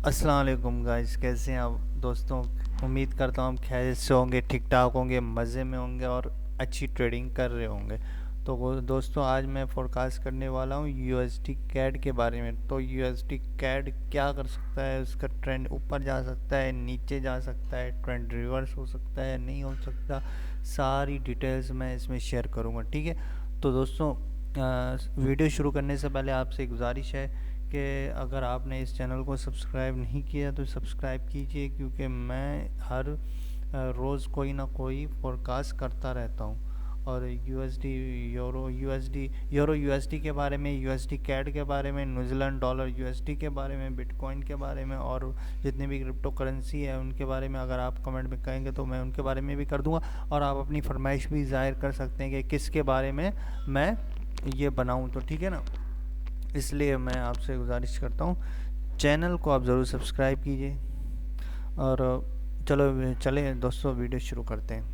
अस्सलाम वालेकुम गाइस, कैसे हैं आप दोस्तों। उम्मीद करता हूँ आप खैरियत से होंगे, ठीक ठाक होंगे, मज़े में होंगे और अच्छी ट्रेडिंग कर रहे होंगे। तो दोस्तों, आज मैं फोरकास्ट करने वाला हूँ यूएसडी कैड के बारे में। तो यूएसडी कैड क्या कर सकता है, उसका ट्रेंड वीपर जा सकता है, नीचे जा सकता है, ट्रेंड रिवर्स हो सकता है, नहीं हो सकता, सारी डिटेल्स मैं इसमें शेयर करूँगा। ठीक है। तो दोस्तों, वीडियो शुरू करने से पहले आपसे गुजारिश है कि अगर आपने इस चैनल को सब्सक्राइब नहीं किया तो सब्सक्राइब कीजिए, क्योंकि मैं हर रोज़ कोई ना कोई फोरकास्ट करता रहता हूँ। और यूएसडी, यूरो यूएसडी के बारे में, यूएसडी कैड के बारे में, न्यूजीलैंड डॉलर यूएसडी के बारे में, बिटकॉइन के बारे में और जितने भी क्रिप्टो करेंसी है उनके बारे में अगर आप कमेंट में कहेंगे तो मैं उनके बारे में भी कर दूंगा। और आप अपनी फरमाइश भी ज़ाहिर कर सकते हैं कि किसके बारे में मैं ये बनाऊं। तो ठीक है ना, इसलिए मैं आपसे गुजारिश करता हूँ चैनल को आप ज़रूर सब्सक्राइब कीजिए। और चलो चले दोस्तों, वीडियो शुरू करते हैं।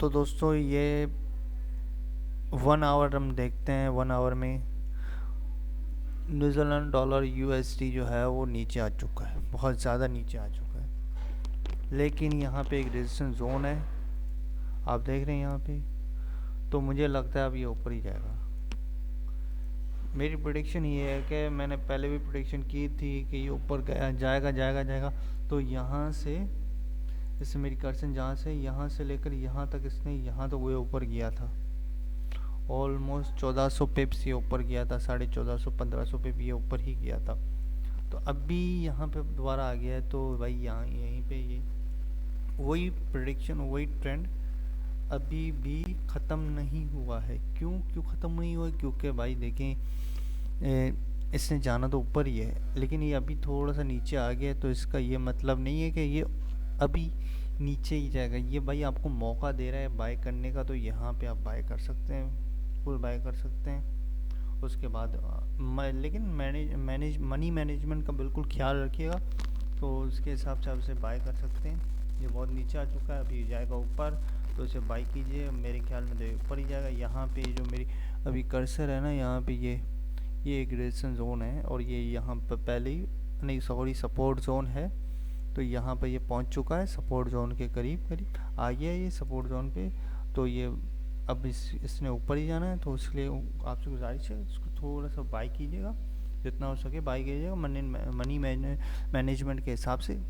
तो दोस्तों, ये 1 आवर हम देखते हैं। 1 आवर में न्यूजीलैंड डॉलर यूएसडी जो है वो नीचे आ चुका है, बहुत ज़्यादा नीचे आ चुका है। लेकिन यहाँ पे एक रेजिस्टेंस जोन है, आप देख रहे हैं यहाँ पे। तो मुझे लगता है अब ये ऊपर ही जाएगा। मेरी प्रेडिक्शन ये है कि मैंने पहले भी प्रेडिक्शन की थी कि ये ऊपर गया जाएगा जाएगा जाएगा। तो यहाँ से, इससे मेरी कर्सन जहाँ से यहाँ से लेकर यहाँ तक, इसने यहाँ तो वो ऊपर गया था, ऑलमोस्ट 1400 पिप्स ये ऊपर गया था, 1450 1500 पिप ये ऊपर ही गया था। तो अभी यहाँ पे दोबारा आ गया है। तो भाई यहाँ यहीं पे ये वही प्रेडिक्शन, वही ट्रेंड अभी भी ख़त्म नहीं हुआ है। क्यों ख़त्म नहीं हुआ? क्योंकि भाई देखें, इसने जाना तो ऊपर ही है, लेकिन ये अभी थोड़ा सा नीचे आ गया है। तो इसका ये मतलब नहीं है कि ये अभी नीचे ही जाएगा। ये भाई आपको मौका दे रहा है बाय करने का, तो यहाँ पे आप बाय कर सकते हैं, फुल बाय कर सकते हैं। उसके बाद लेकिन मनी मैनेजमेंट का बिल्कुल ख्याल रखिएगा। तो उसके हिसाब से आप इसे बाय कर सकते हैं। ये बहुत नीचे आ चुका है, अभी जाएगा ऊपर, तो इसे बाई कीजिए। मेरे ख्याल में तो ऊपर ही जाएगा। यहाँ पे जो मेरी अभी कर्सर है ना, यहाँ पे ये एक रेजिस्टेंस जोन है, और ये यहाँ पर पहले ही, नहीं सॉरी, सपोर्ट जोन है। तो यहाँ पर ये पहुँच चुका है सपोर्ट जोन के करीब करीब आ गया है ये सपोर्ट जोन पे। तो ये अब इसने ऊपर ही जाना है। तो इसलिए आपसे गुजारिश है, इसको थोड़ा सा बाई कीजिएगा, जितना हो सके बाई कीजिएगा मनी मैनेजमेंट के हिसाब से।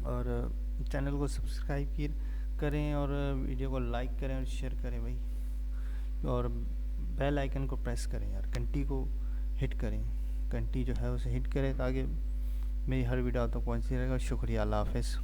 और चैनल को सब्सक्राइब करें और वीडियो को लाइक करें और शेयर करें भाई। और बेल आइकन को प्रेस करें यार, घंटी को हिट करें, घंटी जो है उसे हिट करें ताकि मेरी हर वीडियो तक पहुंचती रहेगा। शुक्रिया, अल्लाह हाफ़िज़।